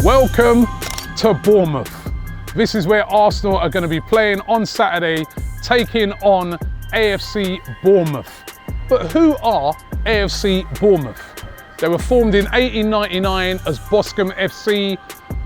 Welcome to Bournemouth. This is where Arsenal are going to be playing on Saturday, taking on AFC Bournemouth. But who are AFC Bournemouth? They were formed in 1899 as Boscombe FC,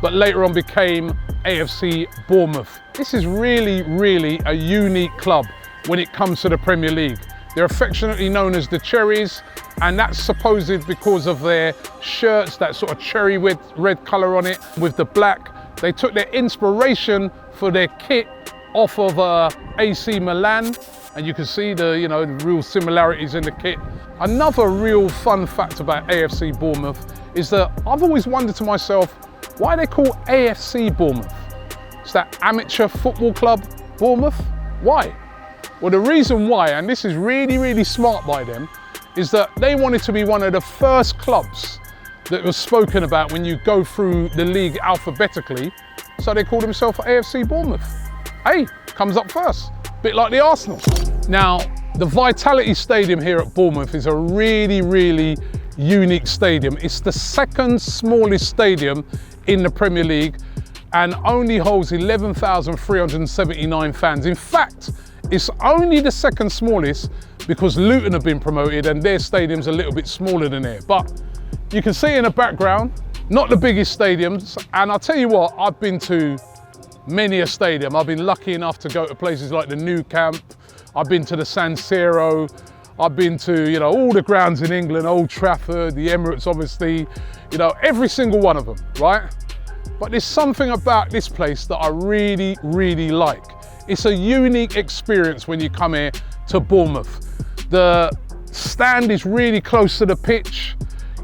but later on became AFC Bournemouth. This is really a unique club when it comes to the Premier League. They're affectionately known as the Cherries, and that's supposed because of their shirts, that sort of cherry with red colour on it, with the black. They took their inspiration for their kit off of AC Milan, and you can see the real similarities in the kit. Another real fun fact about AFC Bournemouth is that I've always wondered to myself, why they call AFC Bournemouth? It's that amateur football club, Bournemouth? Why? Well, the reason why, and this is really smart by them, is that they wanted to be one of the first clubs that was spoken about when you go through the league alphabetically. So they called themselves AFC Bournemouth. A comes up first, bit like the Arsenal. Now, the Vitality Stadium here at Bournemouth is a really unique stadium. It's the second smallest stadium in the Premier League and only holds 11,379 fans. In fact, it's only the second smallest because Luton have been promoted and their stadium's a little bit smaller than there. But you can see in the background, not the biggest stadiums. And I'll tell you what, I've been to many a stadium. I've been lucky enough to go to places like the Nou Camp. I've been to the San Siro. I've been to, all the grounds in England, Old Trafford, the Emirates, obviously, every single one of them, right? But there's something about this place that I really like. It's a unique experience when you come here to Bournemouth. The stand is really close to the pitch.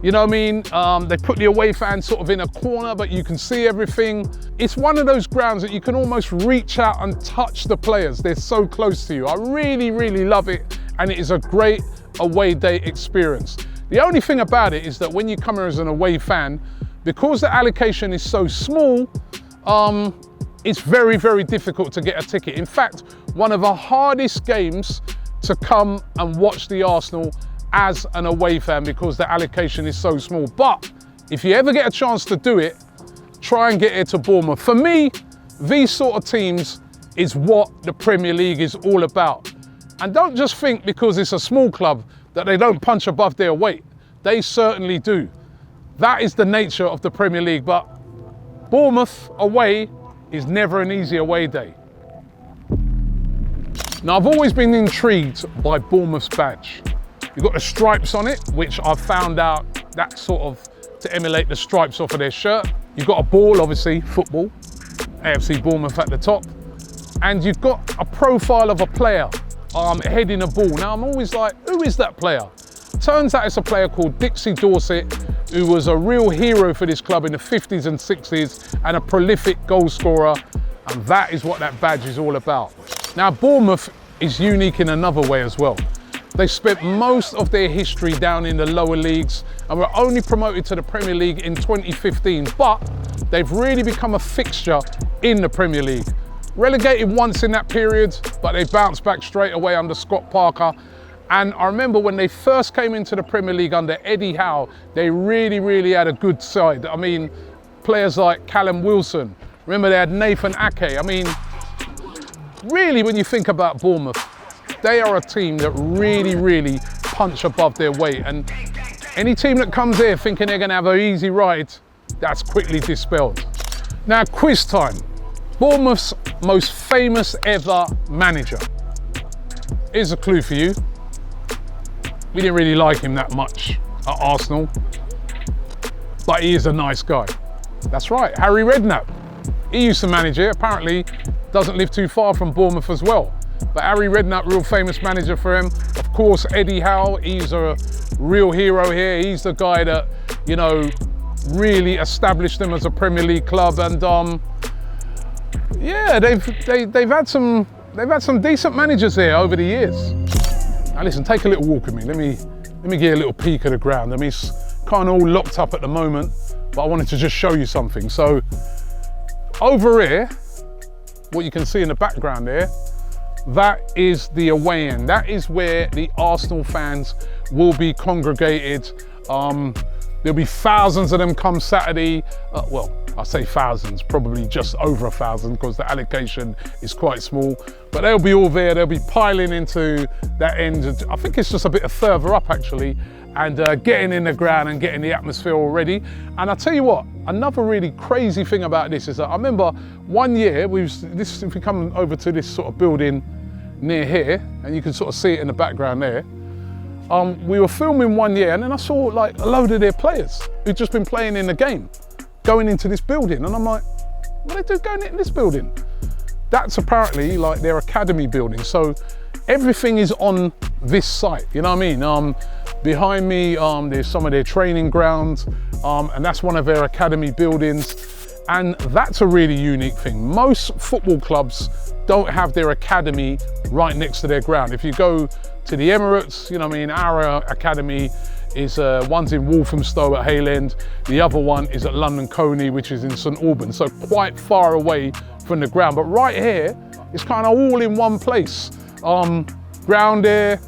You know what I mean? They put the away fans sort of in a corner, but you can see everything. It's one of those grounds that you can almost reach out and touch the players. They're so close to you. I really love it, and it is a great away day experience. The only thing about it is that when you come here as an away fan, because the allocation is so small, it's very difficult to get a ticket. In fact, one of the hardest games to come and watch the Arsenal as an away fan because the allocation is so small. But if you ever get a chance to do it, try and get here to Bournemouth. For me, these sort of teams is what the Premier League is all about. And don't just think because it's a small club that they don't punch above their weight. They certainly do. That is the nature of the Premier League. But Bournemouth away is never an easy away day. Now, I've always been intrigued by Bournemouth's badge. You've got the stripes on it, which I've found out that's sort of to emulate the stripes off of their shirt. You've got a ball, obviously, football, AFC Bournemouth at the top. And you've got a profile of a player heading a ball. Now, I'm always like, who is that player? Turns out it's a player called Dixie Dorset, who was a real hero for this club in the 50s and 60s and a prolific goal scorer. And that is what that badge is all about. Now, Bournemouth is unique in another way as well. They spent most of their history down in the lower leagues and were only promoted to the Premier League in 2015, but they've really become a fixture in the Premier League. Relegated once in that period, but they bounced back straight away under Scott Parker. And I remember when they first came into the Premier League under Eddie Howe, they really had a good side. I mean, players like Callum Wilson. Remember, they had Nathan Ake. I mean, really, when you think about Bournemouth, they are a team that really punch above their weight. And any team that comes here thinking they're going to have an easy ride, that's quickly dispelled. Now, quiz time. Bournemouth's most famous ever manager. Here's a clue for you. We didn't really like him that much at Arsenal, but he is a nice guy. That's right, Harry Redknapp. He used to manage here, apparently doesn't live too far from Bournemouth as well. But Harry Redknapp, real famous manager for him. Of course, Eddie Howe, he's a real hero here. He's the guy that, really established them as a Premier League club. And yeah, they've had some decent managers here over the years. Now listen, take a little walk with me. Let me get a little peek at the ground. I mean, it's kind of all locked up at the moment, but I wanted to just show you something. So over here, what you can see in the background there, that is the away end. That is where the Arsenal fans will be congregated. There'll be thousands of them come Saturday. Well, I say thousands, probably just over 1,000 because the allocation is quite small. But they'll be all there, they'll be piling into that end. I think it's just a bit further up actually, and getting in the ground and getting the atmosphere already. And I'll tell you what, another really crazy thing about this is that I remember one year, if we come over to this sort of building near here, and you can sort of see it in the background there, we were filming one year and then I saw like a load of their players who'd just been playing in the game, going into this building. And I'm like, what are they doing going into this building? That's apparently like their academy building. So everything is on this site, you know what I mean? Behind me, there's some of their training grounds, and that's one of their academy buildings. And that's a really unique thing. Most football clubs don't have their academy right next to their ground. If you go to the Emirates, you know what I mean, our academy is one's in Walthamstow at Hale End, the other one is at London Coney, which is in St Albans, so quite far away from the ground. But right here, it's kind of all in one place. Ground there,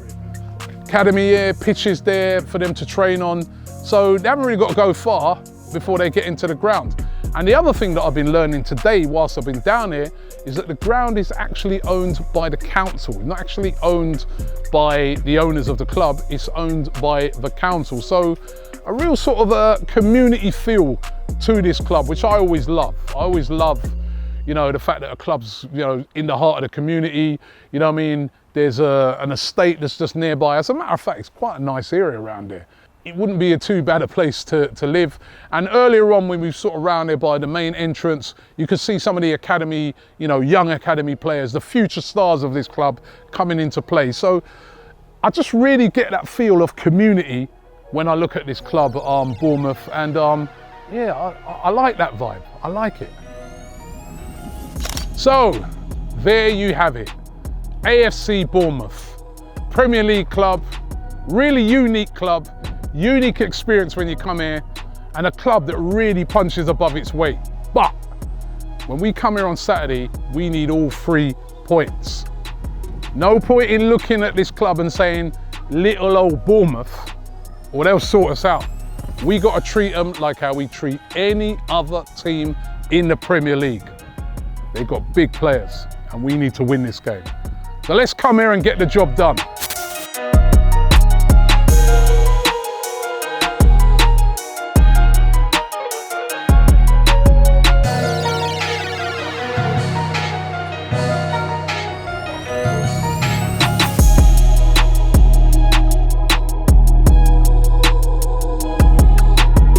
academy here, pitches there for them to train on. So they haven't really got to go far before they get into the ground. And the other thing that I've been learning today whilst I've been down here is that the ground is actually owned by the council, not actually owned by the owners of the club, it's owned by the council. So a real sort of a community feel to this club, which I always love. I always love, you know, the fact that a club's, you know, in the heart of the community, you know what I mean? There's an estate that's just nearby. As a matter of fact, it's quite a nice area around there. It wouldn't be too bad a place to live. And earlier on when we were sort of around there by the main entrance, you could see some of the academy, you know, young academy players, the future stars of this club coming into play. So I just really get that feel of community when I look at this club, Bournemouth, and yeah, I like that vibe, I like it. So there you have it, AFC Bournemouth, Premier League club, really unique club, unique experience when you come here, and a club that really punches above its weight. But when we come here on Saturday, we need all 3 points. No point in looking at this club and saying, little old Bournemouth, or they'll sort us out. We got to treat them like how we treat any other team in the Premier League. They've got big players, and we need to win this game. So let's come here and get the job done.